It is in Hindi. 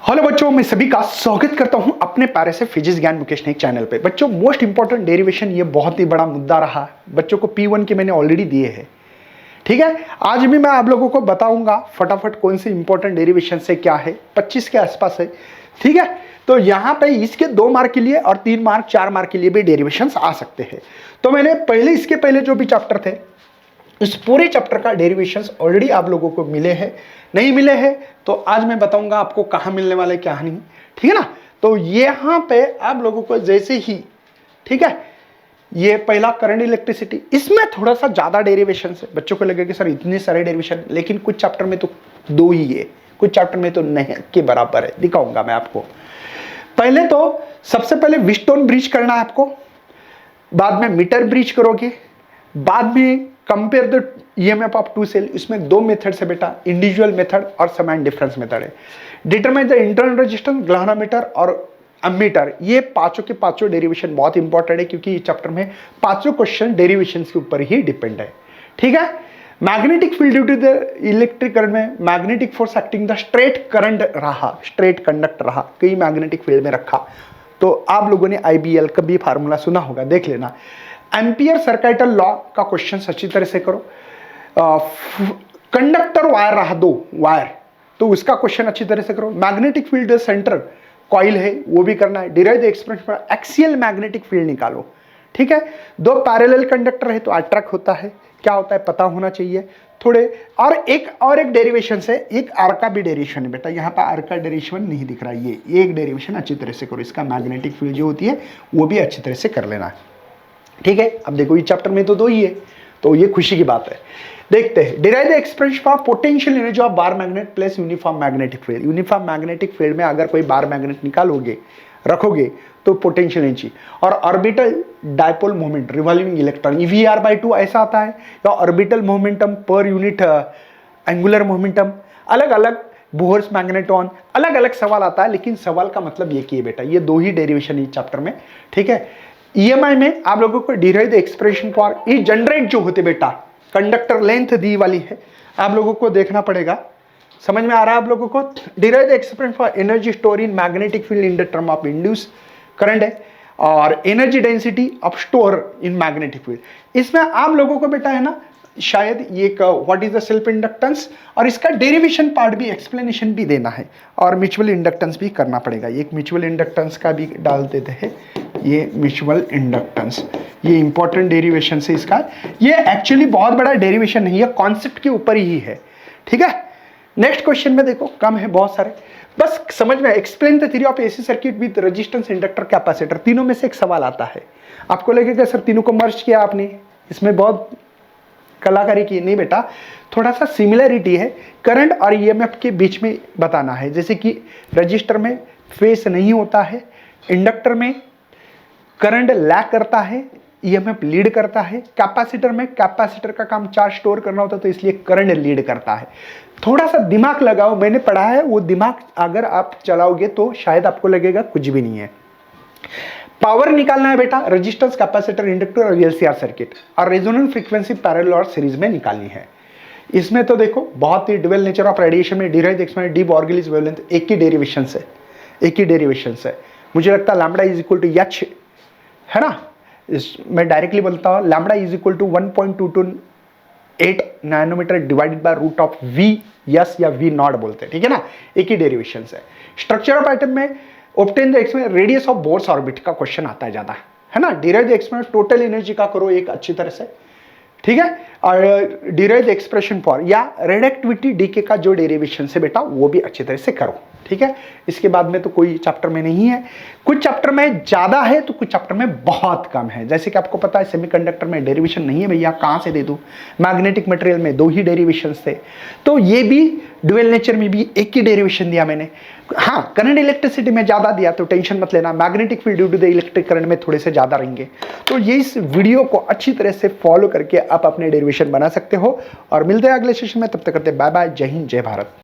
हेलो बच्चों, मैं सभी का स्वागत करता हूं अपने प्यारे से फिजिक्स ज्ञान मुकेश नाइक चैनल पे। बच्चों, मोस्ट इंपॉर्टेंट डेरिवेशन ये बहुत ही बड़ा मुद्दा रहा। बच्चों को P1 के मैंने ऑलरेडी दिए हैं, ठीक है। आज भी मैं आप लोगों को बताऊंगा फटाफट कौन सी इंपॉर्टेंट डेरिवेशन से क्या है, 25 के आसपास है, ठीक है। तो यहाँ पे इसके 2 मार्क के लिए और 3 मार्क 4 मार्क के लिए भी डेरिवेशन आ सकते हैं। तो मैंने इसके पहले जो भी चैप्टर थे, इस पूरे चैप्टर का डेरिवेशंस ऑलरेडी आप लोगों को मिले हैं। नहीं मिले हैं तो आज मैं बताऊंगा आपको कहाँ मिलने वाले क्या नहीं, ठीक है ना। तो यहाँ पे आप लोगों को जैसे ही, ठीक है, ये पहला करंट इलेक्ट्रिसिटी, इसमें थोड़ा सा ज्यादा डेरिवेशन है। बच्चों को लगेगा सर इतने सारे डेरिवेशन, लेकिन कुछ चैप्टर में तो 2 ही है, कुछ चैप्टर में तो नहीं के बराबर है। दिखाऊंगा मैं आपको। पहले तो सबसे पहले व्हीटस्टोन ब्रिज करना है आपको, बाद में मीटर ब्रिज करोगे, बाद में compare the EMF of 2 cell. इसमें 2 मेथड्स है बेटा, इंडिविजुअल मेथड और सम एंड डिफरेंस मेथड है। Determine the internal resistance, galvanometer और एमीटर। ये पांचों के पांचों डेरिवेशन बहुत इंपॉर्टेंट है, क्योंकि इस चैप्टर में पांचों क्वेश्चन डेरिवेशन के ऊपर ही डिपेंड है, ठीक है। Magnetic field due to the electric current में magnetic force acting the straight current रहा, स्ट्रेट कंडक्ट रहा, कई मैग्नेटिक फील्ड में रखा। तो आप लोगों ने IBL का भी फार्मूला सुना होगा, देख लेना। एम्पियर सर्किटल लॉ का क्वेश्चन अच्छी तरह से करो। कंडक्टर वायर रहा 2 वायर, तो उसका क्वेश्चन अच्छी तरह से करो। मैग्नेटिक फील्ड सेंटर कॉइल है, वो भी करना है। Derive the expression, axial magnetic field निकालो, ठीक है। 2 पैरेलल कंडक्टर है तो अट्रैक्ट होता है, क्या होता है पता होना चाहिए थोड़े। और एक डेरिवेशन से एक आर का भी डेरिवेशन है बेटा, यहाँ पर आर का डेरिवेशन नहीं दिख रहा है। ये एक डेरिवेशन अच्छी तरह से करो, इसका मैग्नेटिक फील्ड जो होती है वो भी अच्छी तरह से कर लेना है, ठीक है। अब देखो, इस चैप्टर में तो 2 ही है, तो ये खुशी की बात है। देखते हैं, derive the expression for potential energy of bar magnet plus uniform magnetic field. Uniform magnetic field में अगर कोई बार मैग्नेट निकालोगे, रखोगे, तो पोटेंशियल एनर्जी और orbital dipole moment revolving electron EVR/2 ऐसा आता है, या orbital momentum per unit angular momentum, अलग अलग बोहर्स मैग्नेट्रॉन, अलग अलग सवाल आता है। लेकिन सवाल का मतलब ये कि बेटा ये 2 ही डेरिवेशन इस चैप्टर में, ठीक है। EMI में आप लोगों को derive the expression for E generate जो होते बेटा, कंडक्टर लेंथ दी वाली है, आप लोगों को देखना पड़ेगा। समझ में आ रहा है आप लोगों को। Derive the expression for energy store in magnetic field in the term of induce current है, और energy density of store in magnetic field. इसमें आप लोगों को बेटा है ना, शायद ये what is the self inductance, और इसका डेरिवेशन पार्ट भी, एक्सप्लेनेशन भी देना है, और म्यूचुअल इंडक्टेंस भी करना पड़ेगा। एक म्यूचुअल इंडक्टेंस का भी डाल देते हैं, ये म्यूचुअल इंडक्टेंस, ये इंपॉर्टेंट डेरिवेशन से इसका। ये एक्चुअली बहुत बड़ा डेरिवेशन नहीं है, कॉन्सेप्ट के ऊपर ही है, ठीक है। नेक्स्ट क्वेश्चन में देखो, कम है बहुत सारे, बस समझ में। Explain the theory of AC circuit with resistance, inductor, capacitor. तीनों में से एक सवाल आता है, आपको लगेगा सर तीनों को मर्ज किया आपने, इसमें बहुत कलाकारी की। नहीं बेटा, थोड़ा सा सिमिलरिटी है, करंट और EMF के बीच में बताना है। जैसे कि रजिस्टर में फेस नहीं होता है, इंडक्टर में करंट लैग करता है, EMF लीड करता है। कैपेसिटर में कैपेसिटर का काम चार्ज स्टोर करना होता है, तो इसलिए करंट लीड करता है। थोड़ा सा दिमाग लगाओ, मैंने पढ़ा है, वो दिमाग अगर आप चलाओगे तो शायद आपको लगेगा कुछ भी नहीं है। पावर निकालना है बेटा, रेजिस्टेंस, कैपेसिटर, इंडक्टर और LCR सर्किट, और रेजोनेंस फ्रीक्वेंसी पैरेलल और सीरीज में निकालनी है। इसमें तो देखो बहुत ही ड्यूअल नेचर ऑफ रेडिएशन में derive the expression de Broglie's wavelength, एक ही डेरिवेशन है। मुझे लगता है lambda is equal to H है ना। मैं डायरेक्टली बोलता हूँ, lambda is equal to 1.228 nanometer divided by root of V S या V नॉट बोलते हैं, ठीक है ना। एक ही डेरिवेशन है। स्ट्रक्चर ऑफ एटम में obtain the expression radius of bourse orbit का क्वेश्चन आता है ज्यादा, है ना। Derive the expression total energy का करो एक अच्छी तरह से, ठीक है। और डिराइव द एक्सप्रेशन फॉर या रेडिएक्टिविटी डीके का जो डेरिवेशन से बेटा, वो भी अच्छी तरह से करो, ठीक है। इसके बाद में तो कोई चैप्टर में नहीं है, कुछ चैप्टर में ज्यादा है तो कुछ चैप्टर में बहुत कम है। जैसे कि आपको पता है सेमीकंडक्टर में डेरिवेशन नहीं है भैया, कहां से दे दूं। मैग्नेटिक मटेरियल में 2 ही डेरिवेशंस थे, तो ये भी ड्यूअल नेचर में भी एक ही डेरिवेशन दिया मैंने। हाँ, करंट इलेक्ट्रिसिटी में ज्यादा दिया तो टेंशन मत लेना, magnetic field due to the electric current में थोड़े से ज्यादा रहेंगे। तो ये इस वीडियो को अच्छी तरह से फॉलो करके आप अपने डेरिवेशन बना सकते हो, और मिलते हैं अगले सेशन में। तब तक करते बाय बाय, जय हिंद, जय भारत।